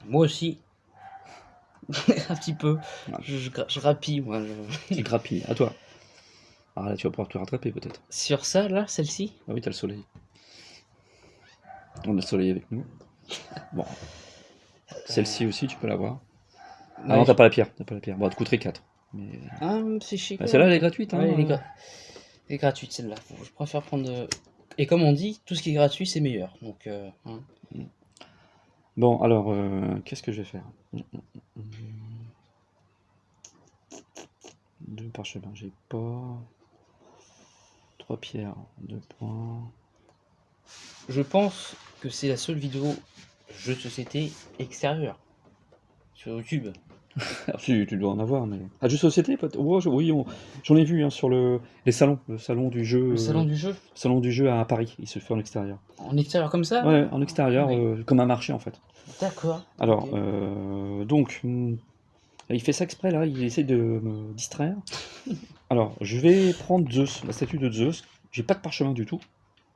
A: Moi aussi. Un petit peu.
B: Voilà.
A: Je rapille, moi.
B: Tu grappilles, à toi. Ah là, tu vas pouvoir te rattraper peut-être.
A: Sur ça, là, celle-ci.
B: Ah oui, t'as le soleil. On a le soleil avec nous. Bon. Celle-ci aussi, tu peux l'avoir. Ah
A: Ouais,
B: non, t'as pas la pierre. Bon, elle te coûterait 4. Mais...
A: Ah, c'est chic.
B: Bah, celle-là, elle est gratuite. Hein,
A: Ouais, elle est gratuite, celle-là. Je préfère prendre... Et comme on dit, tout ce qui est gratuit, c'est meilleur. Donc, hein.
B: Bon, alors, qu'est-ce que je vais faire? 2 parchemins, j'ai pas. 3 pierres, 2 points.
A: Je pense que c'est la seule vidéo jeu de société extérieur sur YouTube.
B: Ah, si, tu dois en avoir, mais. Ah, jeu de société, peut-être. Oh, oui, j'en ai vu hein, sur les salons. Le salon du jeu.
A: Le salon du jeu?
B: Le salon du jeu à Paris, il se fait en extérieur.
A: En extérieur comme ça?
B: Ouais, en extérieur,
A: Oui.
B: comme un marché en fait.
A: D'accord.
B: Alors,
A: Ok.
B: donc, il fait ça exprès là, il essaie de me distraire. Alors, je vais prendre Zeus, la statue de Zeus. J'ai pas de parchemin du tout.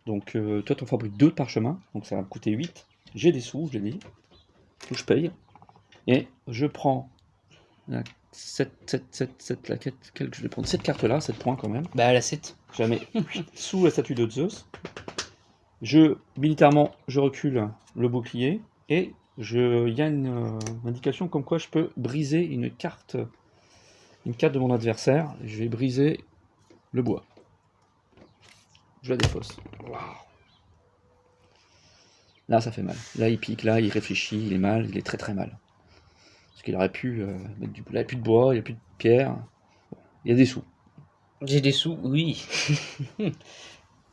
B: Donc, toi, t'en fabriques 2 de parchemin, donc ça va me coûter 8. J'ai des sous, je l'ai dit. Donc, je paye. Et je prends la laquelle que je vais prendre cette carte-là, 7 points quand même.
A: Bah la 7.
B: Jamais sous la statue de Zeus. Militairement, je recule le bouclier et il y a une indication comme quoi je peux briser une carte de mon adversaire. Je vais briser le bois. Je la défausse. Wow. Là, ça fait mal. Là, il pique, là, il réfléchit, il est mal, il est très très mal. Parce qu'il aurait pu mettre il n'y a plus de bois, il n'y a plus de pierre. Bon, il y a des sous.
A: J'ai des sous, oui.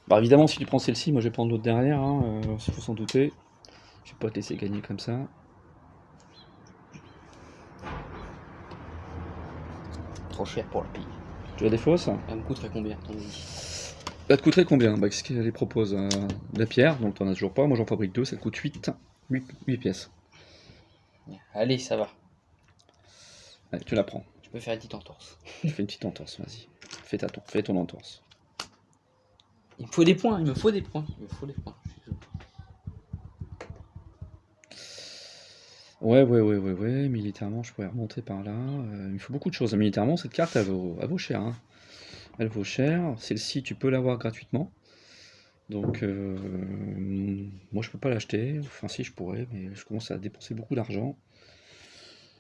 B: Bah évidemment, si tu prends celle-ci, moi je vais prendre l'autre derrière, hein, s'il faut s'en douter. Je vais pas te laisser gagner comme ça.
A: Trop cher pour le pays.
B: Tu la défausses?
A: Elle me coûterait combien, ton avis?
B: Ça te coûterait combien? Bah, qu'est-ce qu'elle propose? La pierre, donc t'en as toujours pas. Moi j'en fabrique 2, ça te coûte 8 pièces.
A: Allez, ça va.
B: Allez, tu la prends.
A: Je peux faire une petite entorse.
B: Tu fais une petite entorse, vas-y. Fais ton entorse.
A: Il me faut des points, il me faut des points.
B: Ouais, militairement je pourrais remonter par là. Il me faut beaucoup de choses. Militairement, cette carte elle vaut cher, hein. Elle vaut cher. Celle-ci, tu peux l'avoir gratuitement. Donc, moi je peux pas l'acheter. Enfin, si je pourrais, mais je commence à dépenser beaucoup d'argent.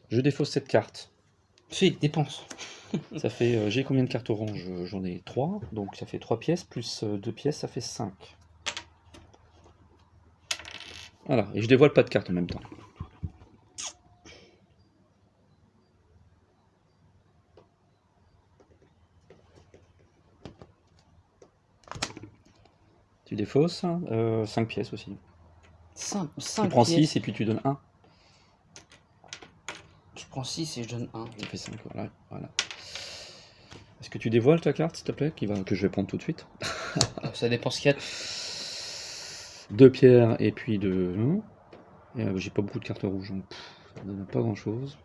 B: Je défausse cette carte.
A: Fais, dépense.
B: Ça fait. J'ai combien de cartes orange? J'en ai 3. Donc ça fait 3 pièces, plus 2 pièces, ça fait 5. Voilà, et je dévoile pas de cartes en même temps. Tu défausses, 5 pièces aussi.
A: 5
B: Tu prends 6 et puis tu donnes 1.
A: Je prends 6 et je donne 1.
B: Ça fait 5, voilà. Est-ce que tu dévoiles ta carte, s'il te plaît, que je vais prendre tout de suite?
A: Ça dépense 4.
B: 2 pierres et puis 2... Et j'ai pas beaucoup de cartes rouges, donc ça donne pas grand-chose.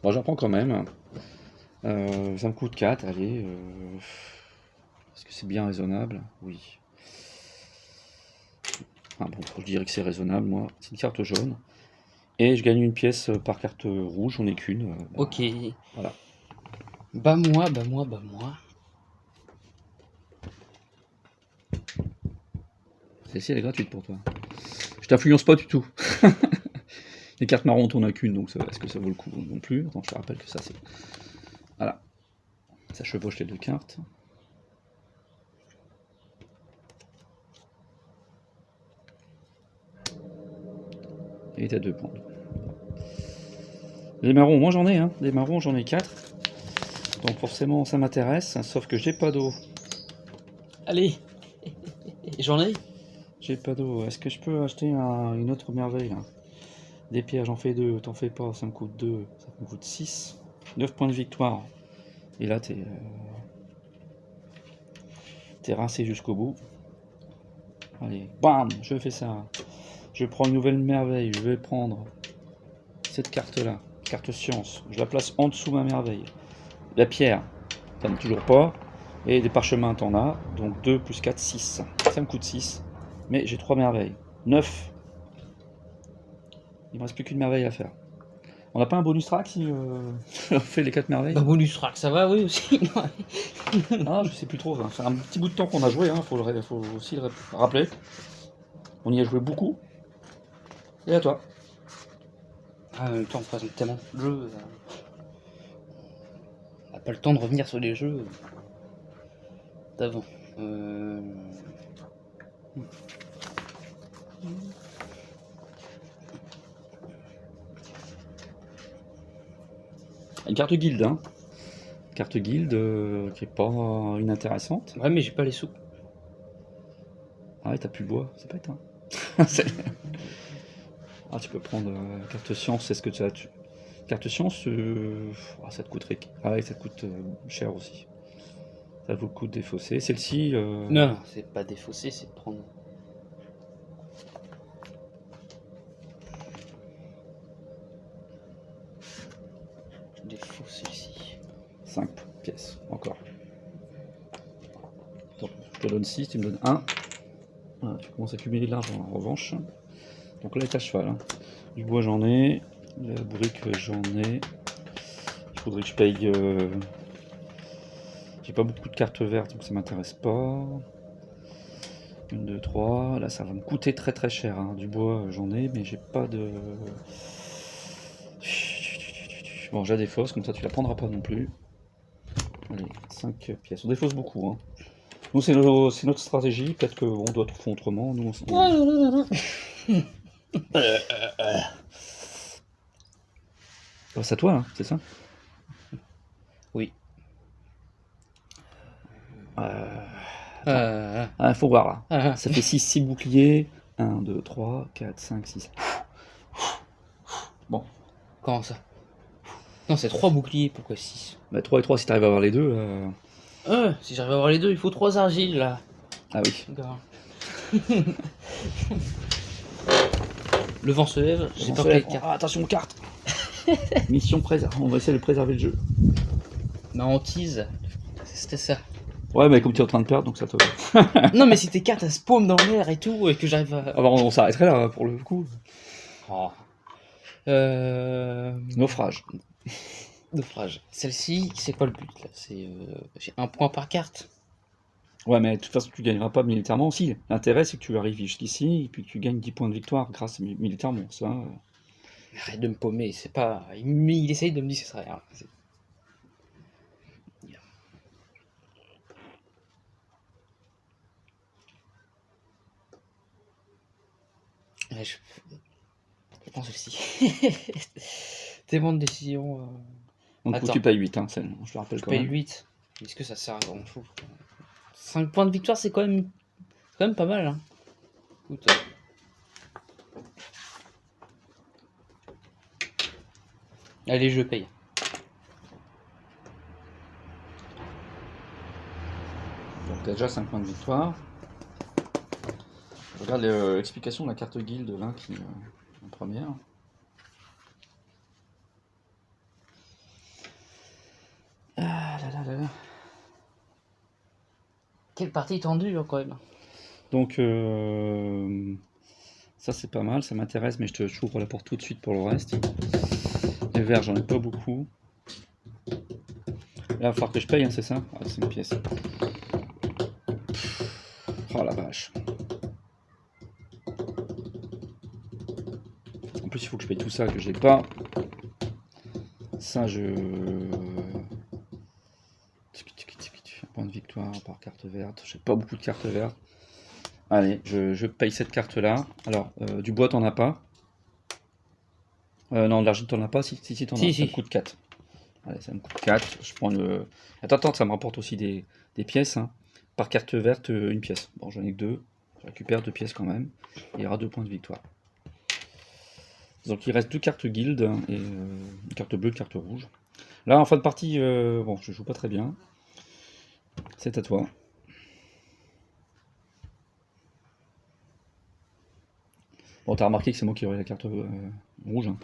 B: Bon, j'en prends quand même. Ça me coûte 4, allez. Est-ce que c'est bien raisonnable? Oui. Ah bon, je dirais que c'est raisonnable, moi. C'est une carte jaune. Et je gagne une pièce par carte rouge, j'en ai qu'une.
A: Ok.
B: Voilà.
A: Bah moi.
B: Celle-ci, elle est gratuite pour toi. Je t'influence pas du tout. Les cartes marron, t'en as qu'une, donc est-ce que ça vaut le coup non plus? Attends, je te rappelle que ça, c'est... Voilà. Ça chevauche les 2 cartes. Et t'as 2 points. Les marrons, moi j'en ai, hein. Les marrons, j'en ai 4. Donc forcément, ça m'intéresse, sauf que j'ai pas d'eau.
A: Allez. J'en ai.
B: J'ai pas d'eau. Est-ce que je peux acheter une autre merveille là? Des pierres, j'en fais 2, t'en fais pas, ça me coûte 2, ça me coûte 6. 9 points de victoire. Et là, t'es rincé jusqu'au bout. Allez, bam, je fais ça. Je prends une nouvelle merveille, je vais prendre cette carte-là, carte science. Je la place en dessous ma merveille. La pierre, t'en as toujours pas. Et des parchemins, t'en as. Donc 2 plus 4, 6. Ça me coûte 6. Mais j'ai 3 merveilles. 9. Il me reste plus qu'une merveille à faire. On n'a pas un bonus track si on fait les 4 merveilles?
A: Bah bonus track, ça va, oui aussi.
B: Ah, je sais plus trop. Ça fait un petit bout de temps qu'on a joué, hein. Faut aussi le rappeler. On y a joué beaucoup. Et à toi.
A: En même temps, on présente tellement de jeux. On n'a pas le temps de revenir sur les jeux d'avant.
B: Une carte guilde, hein. Carte guilde qui est pas inintéressante.
A: Ouais, mais j'ai pas les sous.
B: Ah ouais, t'as plus le bois, c'est bête, hein. Ah, tu peux prendre carte science, c'est ce que tu as. Carte science, ça te coûterait. Ah ouais, ça te coûte cher aussi. Ça vaut le coup de défausser. Celle-ci.
A: Non, c'est pas défausser, c'est de prendre. Je défausse celle-ci.
B: 5 pièces, encore. Donc, je te donne 6, tu me donnes 1. Voilà, tu commences à cumuler de l'argent en revanche. Donc là, t'es à cheval. Hein. Du bois, j'en ai. La brique, j'en ai. Il faudrait que je paye. J'ai pas beaucoup de cartes vertes, donc ça m'intéresse pas. 1, 2, 3. Là, ça va me coûter très très cher. Hein. Du bois, j'en ai, mais j'ai pas de. Bon, j'ai des fausses, comme ça tu la prendras pas non plus. Allez, 5 pièces. On défausse beaucoup. Hein. Nous, c'est notre stratégie. Peut-être qu'on doit tout faire autrement. Nous, c'est à toi, hein, c'est ça?
A: Oui.
B: Faut voir là. Ça fait 6 boucliers. 1, 2, 3, 4, 5, 6. Bon.
A: Comment ça? Non, c'est 3 boucliers, pourquoi 6?
B: Bah 3 et 3 si t'arrives à avoir les deux.
A: Si j'arrive à avoir les deux, il faut 3 argiles là.
B: Ah oui.
A: Le vent se lève, j'ai peur que les cartes.
B: Attention aux cartes. Mission préserve. On va essayer de préserver le jeu.
A: Ma hantise, c'était ça.
B: Ouais, mais comme tu es en train de perdre, donc ça te va.
A: Non, mais si tes cartes elles se paument dans l'air et tout, et que j'arrive à.
B: Alors on s'arrêterait là pour le coup.
A: Oh.
B: Naufrage.
A: Naufrage. Celle-ci, c'est quoi le but là? C'est j'ai 1 point par carte.
B: Ouais, mais de toute façon, tu gagneras pas militairement aussi. L'intérêt, c'est que tu arrives jusqu'ici et puis que tu gagnes 10 points de victoire grâce militairement. Ça.
A: Arrête de me paumer, c'est pas. Il essaye de me dire que ça serait rien. Ouais, je prends celle-ci. Tellement de décisions.
B: Donc
A: Attends.
B: tu payes 8, hein, je te rappelle
A: Je
B: quand
A: paye
B: même.
A: 8. Est-ce que ça sert à grand chose? 5 points de victoire, c'est quand même pas mal. Hein. Écoute, allez, je paye.
B: Donc t'as déjà 5 points de victoire. Je regarde l'explication de la carte guilde là qui en première. Ah là là là là.
A: Quelle partie tendue quand même.
B: Donc ça c'est pas mal, ça m'intéresse, mais je t'ouvre la porte tout de suite pour le reste. Les verts, j'en ai pas beaucoup. Là, il va falloir que je paye, hein, c'est ça? Ah, c'est une pièce. Oh la vache. En plus, il faut que je paye tout ça que j'ai pas. Ça, un point de victoire par carte verte. J'ai pas beaucoup de cartes vertes. Allez, je paye cette carte-là. Alors, du bois, t'en as pas. Non, de l'argent, t'en as pas. Si t'en as. Ça me coûte 4. Allez, ça me coûte 4. Je prends le. Attends, ça me rapporte aussi des pièces. Hein. Par carte verte, une pièce. Bon, j'en ai que 2. Je récupère 2 pièces quand même. Il y aura 2 points de victoire. Donc il reste 2 cartes guild et une carte bleue, une carte rouge. Là, en fin de partie, bon, je joue pas très bien. C'est à toi. Bon, t'as remarqué que c'est moi qui aurai la carte rouge. Hein.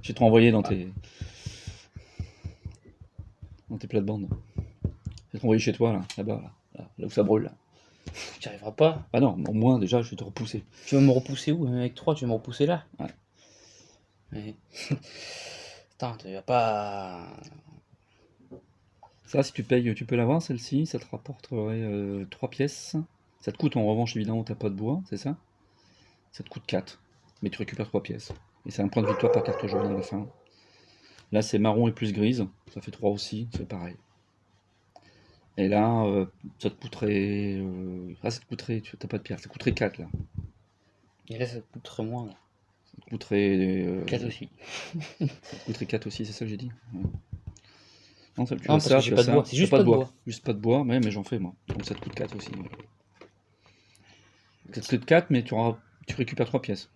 B: J'ai trop envoyé dans tes plates-bandes. J'ai trop envoyé chez toi, là-bas, là où ça brûle. Là.
A: Tu n'y arriveras pas.
B: Ah non, au moins déjà, je vais te repousser.
A: Tu vas me repousser où? Avec 3, tu vas me repousser là?
B: Ouais.
A: Mais... Attends, tu vas pas...
B: Ça, si tu payes, tu peux l'avoir, celle-ci. Ça te rapporterait 3 pièces. Ça te coûte, en revanche, évidemment, t'as pas de bois, c'est ça? Ça te coûte 4. Mais tu récupères 3 pièces. Et c'est un point de victoire par carte jaune à la fin. Là, c'est marron et plus grise. Ça fait 3 aussi, c'est pareil. Et là, ça te coûterait... ça te coûterait... Tu n'as pas de pierre, ça coûterait 4, là.
A: Et là, ça te coûterait moins, là.
B: Ça te coûterait...
A: 4 aussi.
B: Ça te coûterait 4 aussi, c'est ça que j'ai dit. Ouais. Non, ça, tu
A: parce que j'ai pas de bois. C'est juste pas de bois.
B: Juste pas de bois, mais j'en fais, moi. Donc ça te coûte 4 aussi. Ça te coûte 4, mais tu récupères 3 pièces.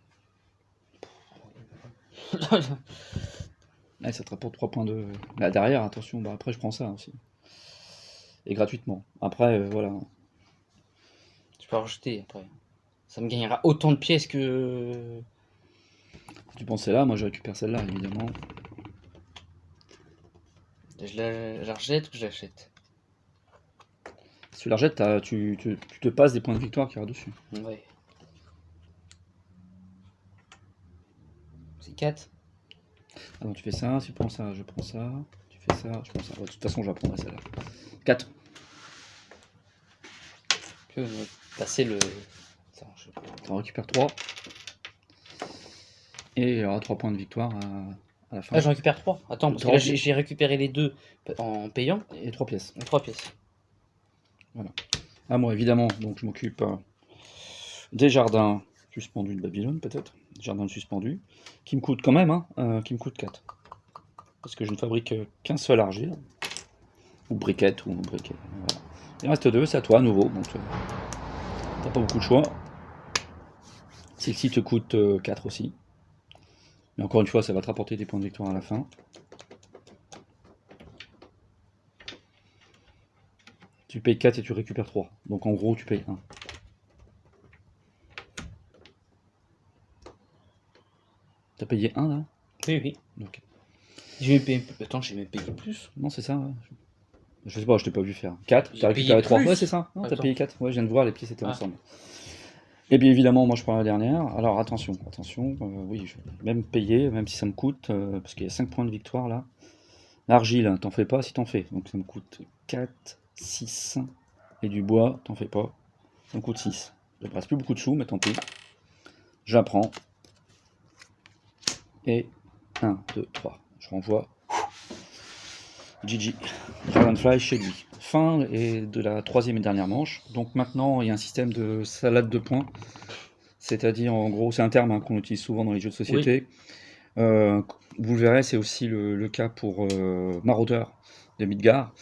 B: Là, ça te rapporte 3 points de... Là, derrière, attention, bah, après, je prends ça aussi. Et gratuitement. Après, voilà.
A: Tu peux rajouter, après. Ça me gagnera autant de pièces que...
B: Si tu penses celle-là, moi, je récupère celle-là, évidemment.
A: Je la rejette ou je l'achète?
B: Si tu la rejettes, tu te passes des points de victoire qu'il y aura dessus.
A: Ouais. C'est 4.
B: Alors tu fais ça, tu prends ça, je prends ça. Tu fais ça, je prends ça. Ouais, de toute façon, j'apprendrai celle-là. 4.
A: Que passer le. Attends,
B: Tu en récupères 3. Et il y aura 3 points de victoire à la fin.
A: Ah, j'en récupère 3. Attends, parce que là, j'ai récupéré les 2 en payant.
B: Et 3 pièces.
A: 3 pièces.
B: Voilà. Ah, moi, évidemment, donc je m'occupe des jardins suspendus de Babylone, peut-être. Jardins suspendus. Qui me coûtent quand même, hein, qui me coûtent 4. Parce que je ne fabrique qu'un seul argile. Ou briquette, ou briquet. Voilà. Il reste 2, c'est à toi à nouveau. Donc, t'as pas beaucoup de choix. Celle-ci te coûte 4 aussi. Mais encore une fois, ça va te rapporter des points de victoire à la fin. Tu payes 4 et tu récupères 3. Donc en gros, tu payes 1. T'as payé 1 là?
A: Oui, oui.
B: Ok.
A: Attends, j'ai même payé plus.
B: Non, c'est ça, ouais. Je sais pas, je t'ai pas vu faire. 4,
A: J'ai
B: t'as récupéré
A: payé
B: 3.
A: plus.
B: Ouais, c'est ça. Non, t'as
A: Attends.
B: payé 4. Ouais, je viens de voir, les pièces étaient
A: Ah.
B: ensemble. Et bien évidemment, moi je prends la dernière. Alors attention, oui, je vais même payer, même si ça me coûte, parce qu'il y a 5 points de victoire là. L'argile, t'en fais pas si t'en fais. Donc ça me coûte 4, 6. Et du bois, t'en fais pas. Ça me coûte 6. Il ne me reste plus beaucoup de sous, mais tant pis. Je la prends. Et 1, 2, 3. Je renvoie. GG. Dragonfly chez lui. Fin et de la troisième et dernière manche. Donc maintenant, il y a un système de salade de points. C'est-à-dire, en gros, c'est un terme qu'on utilise souvent dans les jeux de société. Oui. Vous le verrez, c'est aussi le cas pour Maraudeur de Midgard.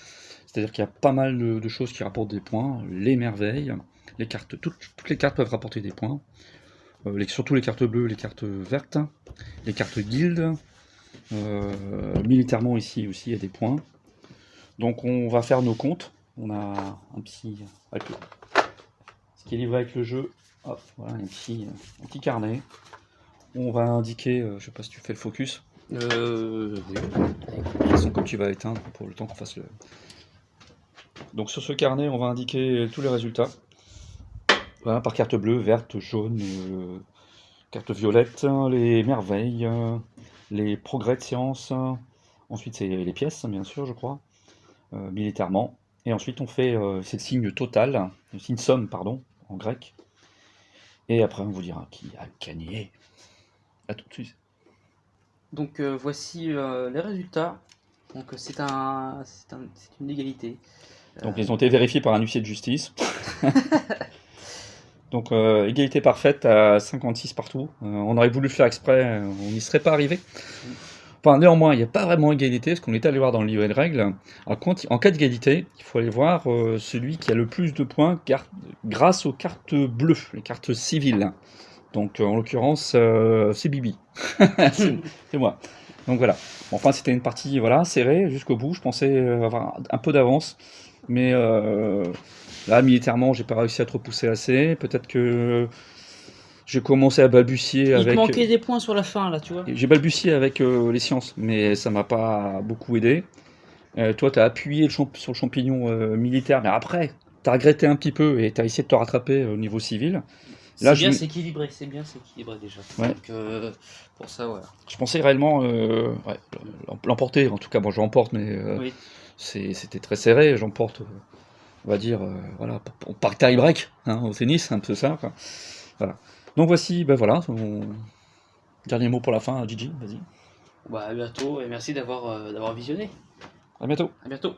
B: C'est-à-dire qu'il y a pas mal de choses qui rapportent des points. Les merveilles, les cartes, toutes les cartes peuvent rapporter des points. Surtout les cartes bleues, les cartes vertes, les cartes guildes. Militairement ici aussi il y a des points. Donc on va faire nos comptes. On a un petit, ce qui est livré avec le jeu. Hop, voilà un petit carnet. On va indiquer, je sais pas si tu fais le focus.
A: Oui.
B: De toute façon, comme tu vas éteindre pour le temps qu'on fasse le. Donc sur ce carnet, on va indiquer tous les résultats. Voilà, par carte bleue, verte, jaune, carte violette, les merveilles, les progrès de science. Ensuite, c'est les pièces, bien sûr, je crois, militairement. Et ensuite, on fait c'est le signe total, le signe somme, pardon, en grec. Et après, on vous dira qui a gagné. À tout de suite.
A: Donc voici les résultats. Donc c'est une égalité.
B: Donc ils ont été vérifiés par un huissier de justice. Donc égalité parfaite à 56 partout. On aurait voulu le faire exprès, on n'y serait pas arrivé. Enfin néanmoins, il n'y a pas vraiment égalité, parce qu'on est allé voir dans le livret de règles. En cas d'égalité, il faut aller voir celui qui a le plus de points grâce aux cartes bleues, les cartes civiles. Donc en l'occurrence, c'est Bibi. c'est moi. Donc voilà. Enfin, c'était une partie serrée jusqu'au bout. Je pensais avoir un peu d'avance. Mais là, militairement, j'ai pas réussi à trop pousser assez. Peut-être que j'ai commencé à balbutier avec.
A: Il te manquait des points sur la fin, là, tu vois.
B: J'ai balbutié avec les sciences, mais ça m'a pas beaucoup aidé. Toi, tu as appuyé sur le champignon militaire, mais après, tu as regretté un petit peu et tu as essayé de te rattraper au niveau civil.
A: Là, c'est équilibré déjà.
B: Ouais.
A: Donc, pour ça, voilà.
B: Je pensais réellement l'emporter. En tout cas, bon, je l'emporte, mais
A: oui.
B: C'était très serré. J'emporte, on va dire, par tie-break au tennis, un peu ça. Quoi. Voilà. Donc voici, voilà, mon dernier mot pour la fin, Gigi, vas-y.
A: À bientôt et merci d'avoir visionné.
B: À bientôt.
A: À bientôt.